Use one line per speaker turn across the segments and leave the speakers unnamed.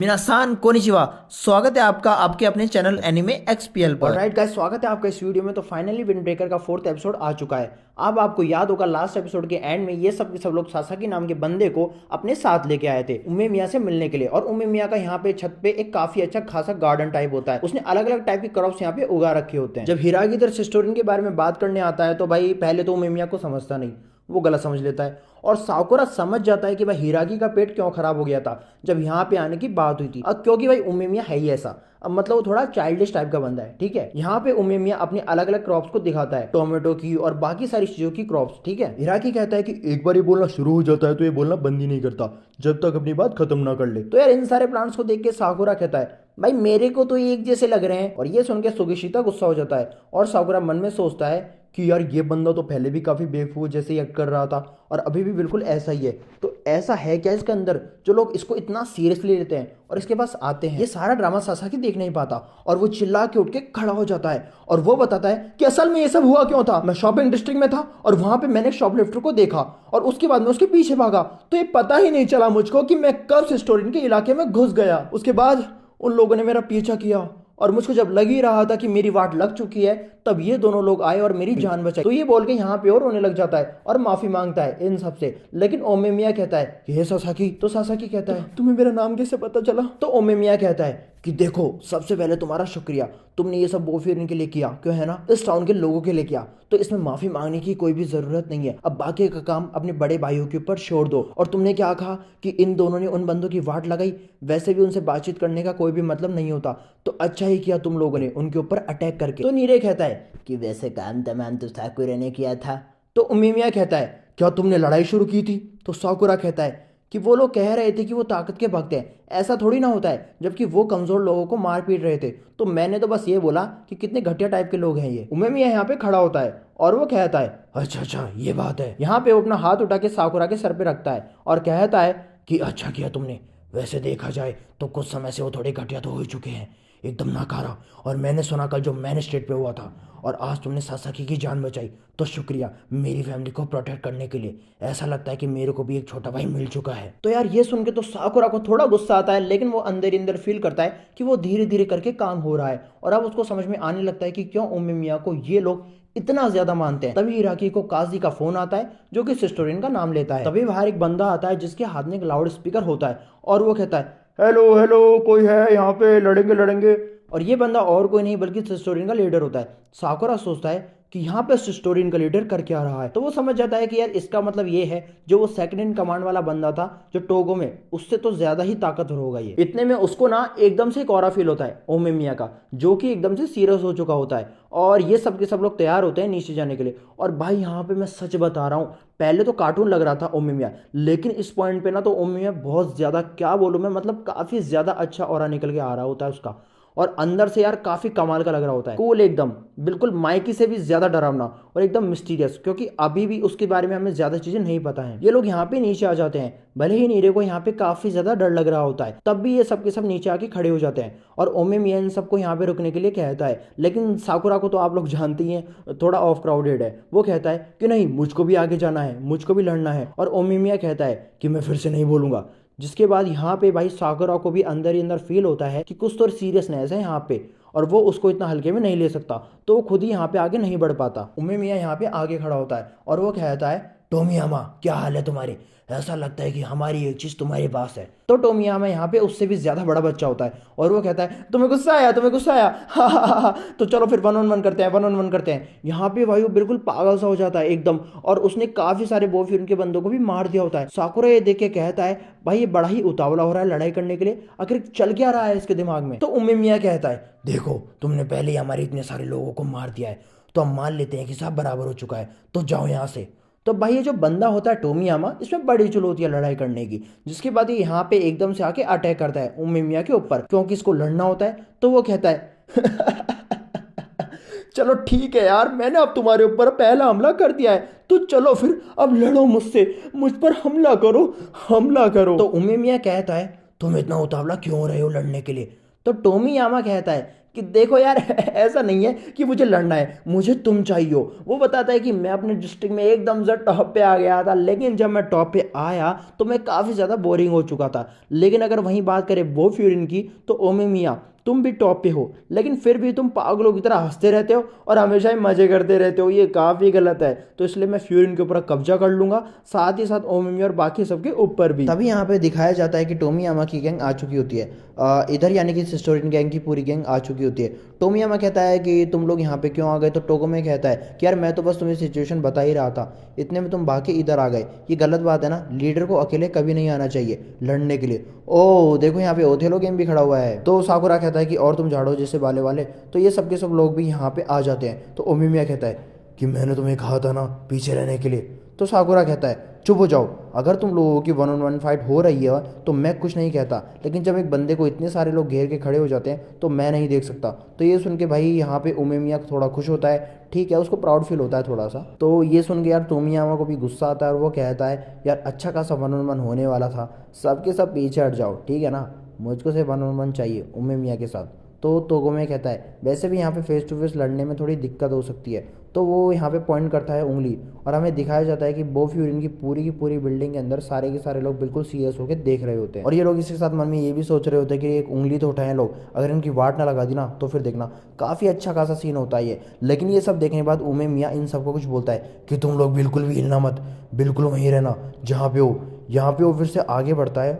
मिनासान konnichiwa. स्वागत है आपका आपके अपने चैनल एनिमे एक्सपीएल पर।
राइट गाइस, स्वागत है आपका इस वीडियो में। तो फाइनली विंड ब्रेकर का 4th एपिसोड आ चुका है। अब आपको याद होगा लास्ट एपिसोड के एंड में ये सब के सब लोग सासाकी नाम के बंदे को अपने साथ लेके आए थे उम्मे मियाँ से मिलने के लिए। और उम्मे मियाँ का यहाँ पे छत पे एक काफी अच्छा खासा गार्डन टाइप होता है। उसने अलग अलग टाइप के क्रॉप्स यहाँ पे उगा रखे होते हैं। जब हिरागी इधर सिस्टोरिन के बारे में बात करने आता है तो भाई पहले तो उम्मे मियाँ को समझता नहीं, वो गलत समझ लेता है। और साकुरा समझ जाता है कि भाई हिरागी का पेट क्यों खराब हो गया था जब यहाँ पे आने की बात हुई थी। अब क्योंकि भाई उम्मे मियाँ है ही ऐसा, अब मतलब वो थोड़ा चाइल्डिश टाइप का बंदा है। ठीक है, यहाँ पे उम्मे मियाँ अपने अलग अलग क्रॉप्स को दिखाता है, टोमेटो की और बाकी सारी चीजों की क्रॉप्स। ठीक है, हिराकी कहता है कि एक बार ये बोलना शुरू हो जाता है तो ये बोलना बंद ही नहीं करता जब तक अपनी बात खत्म ना कर ले। तो यार इन सारे प्लांट्स को देख के साकुरा कहता है भाई मेरे को तो ये एक जैसे लग रहे हैं। और ये सुन के सुगिशिता गुस्सा हो जाता है और साकुरा मन में सोचता है कि यार ये बंदा तो पहले भी काफी बेवकूफ जैसे ही एक्ट कर रहा था और अभी भी बिल्कुल ऐसा ही है। तो ऐसा है क्या इसके अंदर जो लोग इसको इतना सीरियसली लेते हैं और इसके पास आते हैं। ये सारा ड्रामा सासाकी देख नहीं पाता और वो चिल्ला के उठ के खड़ा हो जाता है और वो बताता है कि असल में ये सब हुआ क्यों था। मैं शॉपिंग डिस्ट्रिक्ट में था और वहां पे मैंने शॉपलिफ्टर को देखा और उसके बाद मैं उसके पीछे भागा तो ये पता ही नहीं चला मुझको कि मैं कब सिस्टोरिन के इलाके में घुस गया। उसके बाद उन लोगों ने मेरा पीछा किया और मुझको जब लग ही रहा था कि मेरी वाट लग चुकी है तब ये दोनों लोग आए और मेरी जान बचाई। तो ये बोल के यहाँ पे और रोने लग जाता है और माफी मांगता है इन सब से। लेकिन ओमे मिया कहता है कि हे सासाकी। तो सासाकी कहता है तुम्हें मेरा नाम कैसे पता चला। तो ओमे मिया कहता है कि देखो सबसे पहले तुम्हारा शुक्रिया, तुमने ये सब बोफियन के लिए किया, क्यों है ना, इस टाउन के लोगों के लिए किया। तो इसमें माफी मांगने की कोई भी जरूरत नहीं है। अब बाकी का काम अपने बड़े भाइयों के ऊपर छोड़ दो। और तुमने क्या कहा कि इन दोनों ने उन बंदों की वाट लगाई, वैसे भी उनसे बातचीत करने का कोई भी मतलब नहीं होता, तो अच्छा ही किया तुम लोगों ने उनके ऊपर अटैक करके। तो नीरे कहता है कि वैसे काम तमाम तो साकुरा ने किया था। तो उमिमिया कहता है क्या तुमने लड़ाई शुरू की थी। तो साकुरा कहता है कि वो लोग कह रहे थे कि वो ताकत के भक्त हैं, ऐसा थोड़ी ना होता है, जबकि वो कमजोर लोगों को मार पीट रहे थे। तो मैंने तो बस ये बोला कि कितने घटिया टाइप के लोग हैं ये। उमिमिया यहाँ पे खड़ा होता है और वो कहता है अच्छा अच्छा ये बात है। यहाँ पे वो अपना हाथ उठा के साकुरा के सर पे रखता है और कहता है कि अच्छा किया तुमने। वैसे देखा जाए तो कुछ समय से वो थोड़े घटिया तो हो ही चुके हैं, एकदम नाकारा। और मैंने सुना कल जो मैन स्टेट पे हुआ था और आज तुमने सासाकी की जान बचाई, तो शुक्रिया मेरी फैमिली को प्रोटेक्ट करने के लिए। ऐसा लगता है कि मेरे को भी एक छोटा भाई मिल चुका है। तो यार ये सुन के तो साकुरा को थोड़ा गुस्सा आता है, लेकिन वो अंदर ही अंदर फील करता है कि वो धीरे धीरे करके काम हो रहा है। और अब उसको समझ में आने लगता है कि क्यों उम्मी मियाँ को ये लोग इतना ज्यादा मानते हैं। तभी इराकी को काजी का फोन आता है जो कि सिस्टोरिन का नाम लेता है। तभी बाहर एक बंदा आता है जिसके हाथ में एक लाउड स्पीकर होता है और वो कहता है हेलो हेलो कोई है यहाँ पे, लड़ेंगे लड़ेंगे। और ये बंदा और कोई नहीं बल्कि सिस्टोरिन का लीडर होता है। साकुरा सोचता है कि यहाँ पे सिस्टोरिन का लीडर कर क्या रहा है। तो वो समझ जाता है कि यार इसका मतलब ये है जो वो सेकंड इन कमांड वाला बंदा था जो टोगो में, उससे तो ज्यादा ही ताकतवर होगा ये। इतने में उसको ना एकदम से एक और फील होता है ओमे मिया का, जो कि एकदम से सीरियस हो चुका होता है। और ये सब के सब लोग तैयार होते हैं नीचे जाने के लिए। और भाई यहाँ पे मैं सच बता रहा हूँ, पहले तो कार्टून लग रहा था ओमे मिया, लेकिन इस पॉइंट पे ना तो ओमे मिया बहुत ज्यादा, क्या बोलूं मैं, मतलब काफी ज्यादा अच्छा ऑरा निकल के आ रहा होता है उसका। और अंदर से यार काफी कमाल का लग रहा होता है, कूल एकदम, बिल्कुल माइकी से भी ज्यादा डरावना और एकदम मिस्टीरियस, क्योंकि अभी भी उसके बारे में हमें ज्यादा चीजें नहीं पता है। ये लोग यहाँ पे नीचे आ जाते हैं, भले ही नीरे को यहाँ पे काफी ज्यादा डर लग रहा होता है, तब भी ये सब के सब नीचे आके खड़े हो जाते हैं। और ओमे मिया इन सबको यहाँ पे रुकने के लिए कहता है, लेकिन साकुरा को तो आप लोग जानती हैं थोड़ा ऑफ क्राउडेड है। वो कहता है कि नहीं मुझको भी आगे जाना है, मुझको भी लड़ना है। और ओमे मिया कहता है कि मैं फिर से नहीं बोलूंगा। जिसके बाद यहाँ पे भाई साकुरा को भी अंदर ही अंदर फील होता है कि कुछ तो सीरियसनेस है यहाँ पे और वो उसको इतना हल्के में नहीं ले सकता, तो वो खुद ही यहाँ पे आगे नहीं बढ़ पाता। उम्मे मियाँ यहाँ पे आगे खड़ा होता है और वो कहता है टोमियामा क्या हाल है तुम्हारे, ऐसा लगता है कि हमारी एक चीज तुम्हारे पास है। तो टोमियामा यहाँ पे उससे भी ज्यादा बड़ा बच्चा होता है और वो कहता है तुम्हें गुस्सा आया, तुम्हें गुस्सा आया, हा हा हा हा। तो चलो फिर 1-on-1 करते हैं, 1-on-1 करते हैं। यहाँ पे भाई वो बिल्कुल पागल सा हो जाता है एकदम, और उसने काफी सारे बॉयफ्रेंड के बंदों को भी मार दिया होता है। साकुरा ये देख के कहता है भाई ये बड़ा ही उतावला हो रहा है लड़ाई करने के लिए, आखिर चल क्या रहा है इसके दिमाग में। तो उम्मे मियाँ कहता है देखो तुमने पहले ही हमारे इतने सारे लोगों को मार दिया है, तो हम मान लेते हैं कि सब बराबर हो चुका है, तो जाओ यहाँ से। तो भाई ये जो बंदा होता है टोमियामा, इसमें बड़ी चुनौती है लड़ाई करने की। जिसके बाद ये यहाँ पे एकदम से आके अटैक करता है उम्मे मियाँ के ऊपर, क्योंकि इसको लड़ना होता है। तो वो कहता है चलो ठीक है यार, मैंने अब तुम्हारे ऊपर पहला हमला कर दिया है, तो चलो फिर अब लड़ो मुझसे, मुझ पर हमला करो, हमला करो। तो उम्मे मियाँ कहता है तुम इतना उतावला क्यों हो रहे हो लड़ने के लिए, तो टोमीयामा कहता है कि देखो यार ऐसा नहीं है कि मुझे लड़ना है, मुझे तुम चाहिए हो। वो बताता है कि मैं अपने डिस्ट्रिक्ट में एकदम से टॉप पे आ गया था, लेकिन जब मैं टॉप पे आया तो मैं काफ़ी ज़्यादा बोरिंग हो चुका था। लेकिन अगर वहीं बात करें वो फ्यूरिन की, तो ओमेमिया तुम भी टॉप पे हो, लेकिन फिर भी तुम पागलों की तरह हंसते रहते हो और हमेशा ही मजे करते रहते हो, ये काफ़ी गलत है। तो इसलिए मैं फ्यूरिन के ऊपर कब्जा कर लूंगा, साथ ही साथ ओमेमिया और बाकी सबके ऊपर भी। तभी यहाँ पे दिखाया जाता है कि टोमीयामा की गैंग आ चुकी होती है। इधर यानी कि सिस्टोरिन गैंग की पूरी गैंग आ चुकी होती है। टोमीयामा कहता है कि तुम लोग यहाँ पे क्यों आ गए, तो टोगोमे कहता है कि यार मैं तो बस तुम्हें सिचुएशन बता ही रहा था, इतने में तुम भाग के इधर आ गए। ये गलत बात है ना, लीडर को अकेले कभी नहीं आना चाहिए लड़ने के लिए। ओह देखो यहाँ पे ओथेलो गेम भी खड़ा हुआ है। तो साकुरा कहता है कि और तुम झाड़ो जैसे बाले वाले। तो ये सब के सब लोग भी यहाँ पे आ जाते हैं। तो ओमिमिया कहता है कि मैंने तुम्हें कहा था ना पीछे रहने के लिए। तो साकुरा कहता है चुप हो जाओ, अगर तुम लोगों की 1-on-1 फाइट हो रही है तो मैं कुछ नहीं कहता, लेकिन जब एक बंदे को इतने सारे लोग घेर के खड़े हो जाते हैं तो मैं नहीं देख सकता। तो ये सुन के भाई यहाँ पे उमेमिया थोड़ा खुश होता है, ठीक है, उसको प्राउड फील होता है थोड़ा सा। तो ये सुन के यार टोमियामा को भी गुस्सा आता है और वो कहता है यार अच्छा खासा 1-on-1 होने वाला था, सबके सब पीछे हट जाओ, ठीक है ना, मुझको से 1-on-1 चाहिए उमेमिया के साथ। तो तोगोमे कहता है वैसे भी यहाँ पे फेस टू फेस लड़ने में थोड़ी दिक्कत हो सकती है। तो वो यहाँ पे पॉइंट करता है उंगली, और हमें दिखाया जाता है कि बो फ्यूरिन की पूरी बिल्डिंग के अंदर सारे के सारे लोग बिल्कुल सीरियस होकर देख रहे होते हैं। और ये लोग इसके साथ मन में ये भी सोच रहे होते हैं कि एक उंगली तो उठाएं लोग, अगर इनकी वाट ना लगा दी ना तो फिर देखना काफ़ी अच्छा खासा सीन होता है ये। लेकिन ये सब देखने के बाद उमे मियाँ इन सबको कुछ बोलता है कि तुम लोग बिल्कुल भी हिलना मत, बिल्कुल वहीं रहना जहाँ पे हो। यहाँ पे वो फिर से आगे बढ़ता है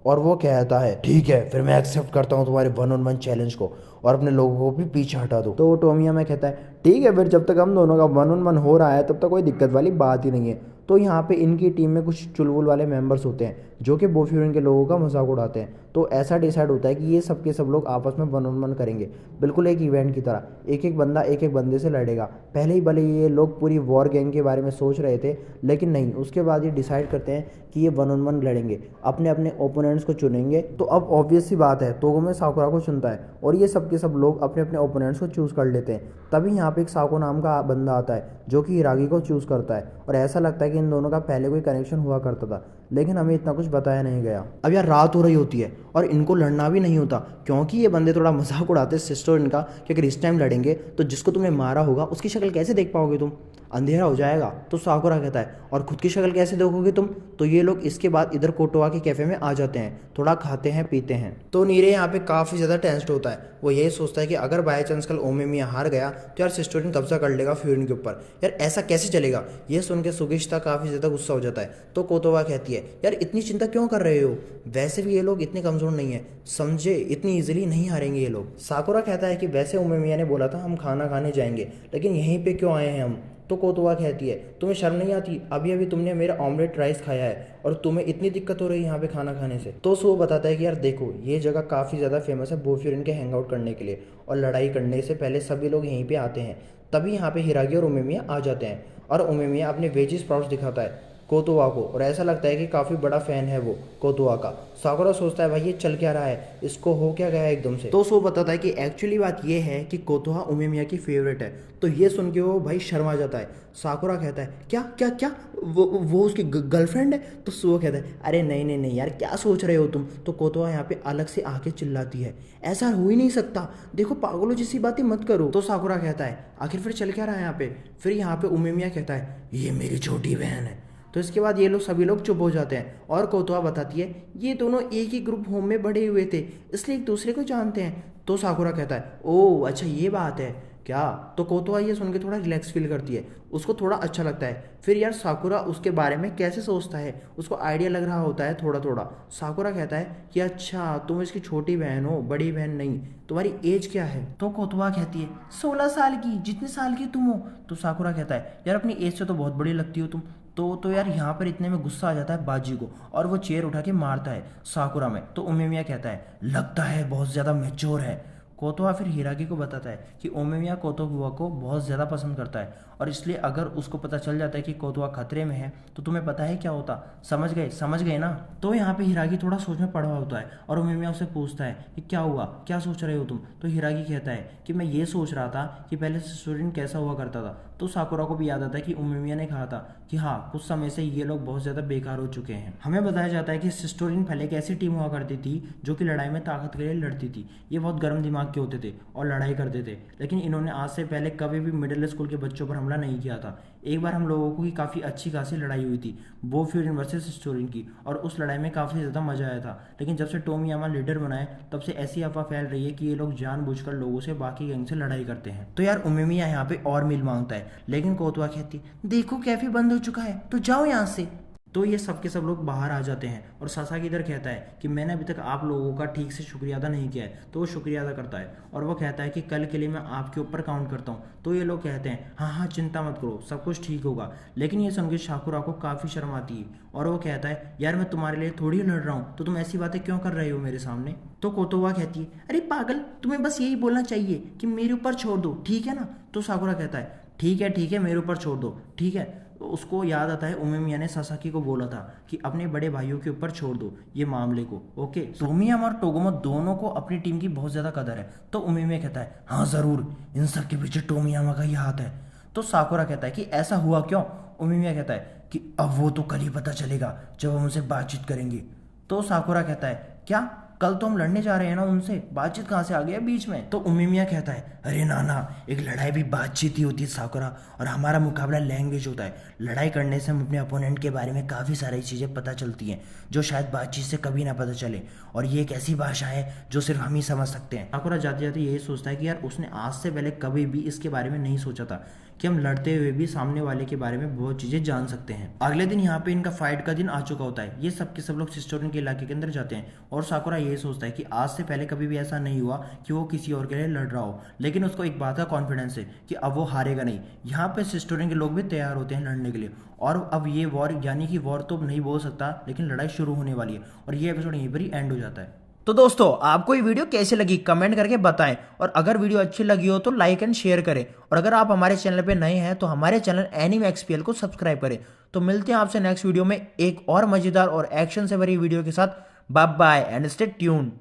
और वो कहता है ठीक है फिर मैं एक्सेप्ट करता हूँ तुम्हारे 1-on-1 चैलेंज को, और अपने लोगों को भी पीछे हटा दो। तो टोमिया में कहता है ठीक है फिर, जब तक हम दोनों का 1-on-1 हो रहा है तब तक कोई दिक्कत वाली बात ही नहीं है। तो यहाँ पे इनकी टीम में कुछ चुलबुल वाले मेंबर्स होते हैं जो कि बोफ्यूरिन के लोगों का मजाक उड़ाते हैं। तो ऐसा डिसाइड होता है कि ये सब के सब लोग आपस में 1-on-1 करेंगे, बिल्कुल एक इवेंट की तरह। एक एक बंदा एक एक बंदे से लड़ेगा। पहले ही भले ये लोग पूरी वॉर गैंग के बारे में सोच रहे थे, लेकिन नहीं, उसके बाद ये डिसाइड करते हैं कि ये 1-on-1 लड़ेंगे, अपने अपने ओपोनेंट्स को चुनेंगे। तो अब ऑब्वियस सी बात है तोगोमे साकुरा को चुनता है और ये सब के सब लोग अपने अपने ओपोनेंट्स को चूज़ कर लेते हैं। तभी यहाँ पे एक साको नाम का बंदा आता है जो कि हिरागी को चूज़ करता है, और ऐसा लगता है कि इन दोनों का पहले कोई कनेक्शन हुआ करता था, लेकिन हमें इतना कुछ बताया नहीं गया। अब यार रात हो रही होती है और इनको लड़ना भी नहीं होता, क्योंकि ये बंदे थोड़ा मजाक उड़ाते सिस्टर इनका कि अगर इस टाइम लड़ेंगे तो जिसको तुमने मारा होगा उसकी शक्ल कैसे देख पाओगे तुम, अंधेरा हो जाएगा। तो साकुरा कहता है और खुद की शक्ल कैसे देखोगे तुम। तो ये लोग इसके बाद इधर कोटोवा के कैफे में आ जाते हैं, थोड़ा खाते हैं पीते हैं। तो नीरे यहाँ पे काफ़ी ज़्यादा टेंस्ड होता है। वो यही सोचता है कि अगर बाय चांस कल ओमेमिया हार गया तो यार सिस्टोरिन कब्जा कर लेगा फ्यूरिन के ऊपर, यार ऐसा कैसे चलेगा। ये सुन के सुगिश्ता काफ़ी ज़्यादा गुस्सा हो जाता है। तो कोतोवा कहती है यार इतनी चिंता क्यों कर रहे हो, वैसे भी ये लोग इतने कमज़ोर नहीं है, समझे, इतनी ईजिली नहीं हारेंगे ये लोग। साकुरा कहता है कि वैसे ओमेमिया ने बोला था हम खाना खाने जाएंगे, लेकिन यहीं पे क्यों आए हैं हम। तो कोतुआ कहती है तुम्हें शर्म नहीं आती, अभी अभी तुमने मेरा ऑमलेट राइस खाया है और तुम्हें इतनी दिक्कत हो रही है यहाँ पे खाना खाने से। तो सो बताता है कि यार देखो ये जगह काफ़ी ज़्यादा फेमस है बोफ्यूरिन के हैंग आउट करने के लिए, और लड़ाई करने से पहले सभी लोग यहीं पे आते हैं। तभी यहाँ पे हिरागी और ओमेमिया आ जाते हैं और ओमेमिया अपने वेजी स्प्राउट्स दिखाता है कोतुआ को, और ऐसा लगता है कि काफ़ी बड़ा फ़ैन है वो कोतुआ का। साकुरा सोचता है भाई ये चल क्या रहा है, इसको हो क्या गया एकदम से। तो सो बताता है कि एक्चुअली बात ये है कि कोतुआ ओमेमिया की फेवरेट है। तो ये सुन के वो भाई शर्मा जाता है। साकुरा कहता है क्या क्या क्या, वो उसकी गर्लफ्रेंड है। तो सो कहता है अरे नहीं नहीं नहीं यार क्या सोच रहे हो तुम। तो कोतुआ यहाँ पे अलग से आके चिल्लाती है ऐसा हो ही नहीं सकता, देखो पागलों जैसी बातें मत करो। तो साकुरा कहता है आखिर फिर चल क्या रहा है यहाँ पे। फिर यहाँ पे ओमेमिया कहता है ये मेरी छोटी बहन है। तो इसके बाद ये लोग सभी लोग चुप हो जाते हैं और कोतुआ बताती है ये दोनों एक ही ग्रुप होम में बड़े हुए थे, इसलिए एक दूसरे को जानते हैं। तो साकुरा कहता है ओह अच्छा ये बात है क्या। तो कोतुआ ये सुन के थोड़ा रिलैक्स फील करती है, उसको थोड़ा अच्छा लगता है। फिर यार साकुरा उसके बारे में कैसे सोचता है, उसको आइडिया लग रहा होता है थोड़ा थोड़ा। साकुरा कहता है कि अच्छा तुम इसकी छोटी बहन हो, बड़ी बहन नहीं, तुम्हारी एज क्या है। तो कोतुआ कहती है 16 साल की, जितने साल की तुम हो। तो साकुरा कहता है यार अपनी एज से तो बहुत बड़ी लगती हो तुम। तो यार यहाँ पर इतने में गुस्सा आ जाता है बाजी को और वो चेयर उठा के मारता है साकुरा में। तो ओमेमिया कहता है लगता है बहुत ज़्यादा मैच्योर है। कोतोआ फिर हिरागी को बताता है कि ओमेमिया कोतोकुआ को बहुत ज़्यादा पसंद करता है, और इसलिए अगर उसको पता चल जाता है कि कोतोआ खतरे में है तो तुम्हें पता है क्या होता, समझ गए ना। तो यहाँ पे हिरागी थोड़ा सोच में पड़ा होता है और ओमेमिया उससे पूछता है कि क्या हुआ, क्या सोच रहे हो तुम। तो हिरागी कहता है कि मैं ये सोच रहा था कि पहले स्टूडेंट कैसा हुआ करता था, तो साकुरा को भी याद आता है कि उमेमिया ने कहा था कि हाँ कुछ समय से ये लोग बहुत ज़्यादा बेकार हो चुके हैं। हमें बताया जाता है कि सिस्टोरिन पहले एक ऐसी टीम हुआ करती थी जो कि लड़ाई में ताकत के लिए लड़ती थी। ये बहुत गर्म दिमाग के होते थे और लड़ाई करते थे, लेकिन इन्होंने आज से पहले कभी भी मिडिल स्कूल के बच्चों पर हमला नहीं किया था। एक बार हम लोगों की काफ़ी अच्छी खासी लड़ाई हुई थी बो फ्यूरिन वर्सेस स्टोरिन की, और उस लड़ाई में काफ़ी ज़्यादा मजा आया था। लेकिन जब से टोमियामा लीडर बनाए तब से ऐसी अफवाह फैल रही है कि ये लोग जानबूझकर लोगों से बाकी गैंग से लड़ाई करते हैं। तो यार उमेमिया यहाँ पे और मील मांगता है, लेकिन कोतवा कहती है देखो कैफे बंद हो चुका है तो जाओ यहाँ से। तो ये सब के सब लोग बाहर आ जाते हैं और सासाकी इधर कहता है कि मैंने अभी तक आप लोगों का ठीक से शुक्रिया अदा नहीं किया है। तो वो शुक्रिया अदा करता है और वो कहता है कि कल के लिए मैं आपके ऊपर काउंट करता हूँ। तो ये लोग कहते हैं हाँ हाँ चिंता मत करो, सब कुछ ठीक होगा। लेकिन ये सुन के साकुरा को काफ़ी शर्म आती है और वो कहता है यार मैं तुम्हारे लिए थोड़ी लड़ रहा हूँ, तो तुम ऐसी बातें क्यों कर रहे हो मेरे सामने। तो कोतोवा कहती है अरे पागल, तुम्हें बस यही बोलना चाहिए कि मेरे ऊपर छोड़ दो, ठीक है ना। तो साकुरा कहता है ठीक है मेरे ऊपर छोड़ दो, ठीक है। तो उसको याद आता है उमेमिया ने सासाकी को बोला था कि अपने बड़े भाइयों के ऊपर छोड़ दो ये मामले को, ओके। टोमियामा और टोगोमा दोनों को अपनी टीम की बहुत ज़्यादा कदर है। तो उमेमिया कहता है हाँ ज़रूर, इन सब के पीछे टोमियामा का ही हाथ है। तो साकुरा कहता है कि ऐसा हुआ क्यों। उमेमिया कहता है कि अब वो तो कल ही पता चलेगा जब हम उनसे बातचीत करेंगे। तो साकुरा कहता है क्या, कल तो हम लड़ने जा रहे हैं ना उनसे, बातचीत कहाँ से आ गया बीच में। तो उमेमिया कहता है अरे नाना, एक लड़ाई भी बातचीत ही होती है साकुरा, और हमारा मुकाबला लैंग्वेज होता है। लड़ाई करने से हम अपने अपोनेंट के बारे में काफ़ी सारी चीज़ें पता चलती हैं जो शायद बातचीत से कभी ना पता चले, और ये एक ऐसी भाषा है जो सिर्फ हम ही समझ सकते हैं। साकुरा जाते जाते यही सोचता है कि यार उसने आज से पहले कभी भी इसके बारे में नहीं सोचा था कि हम लड़ते हुए भी सामने वाले के बारे में बहुत चीज़ें जान सकते हैं। अगले दिन यहाँ पे इनका फाइट का दिन आ चुका होता है। ये सब के सब लोग सिस्टोरिन के इलाके के अंदर जाते हैं और साकुरा ये सोचता है कि आज से पहले कभी भी ऐसा नहीं हुआ कि वो किसी और के लिए लड़ रहा हो, लेकिन उसको एक बात का कॉन्फिडेंस है कि अब वो हारेगा नहीं। यहाँ पे सिस्टोरिन के लोग भी तैयार होते हैं लड़ने के लिए, और अब ये वॉर, यानी कि वॉर तो नहीं बोल सकता लेकिन लड़ाई शुरू होने वाली है, और ये एपिसोड यहीं पर ही एंड हो जाता है।
तो दोस्तों आपको ये वीडियो कैसी लगी कमेंट करके बताएं, और अगर वीडियो अच्छी लगी हो तो लाइक एंड शेयर करें, और अगर आप हमारे चैनल पे नए हैं तो हमारे चैनल एनीमे एक्सपीएल को सब्सक्राइब करें। तो मिलते हैं आपसे नेक्स्ट वीडियो में एक और मजेदार और एक्शन से भरी वीडियो के साथ। Bye bye and stay tuned.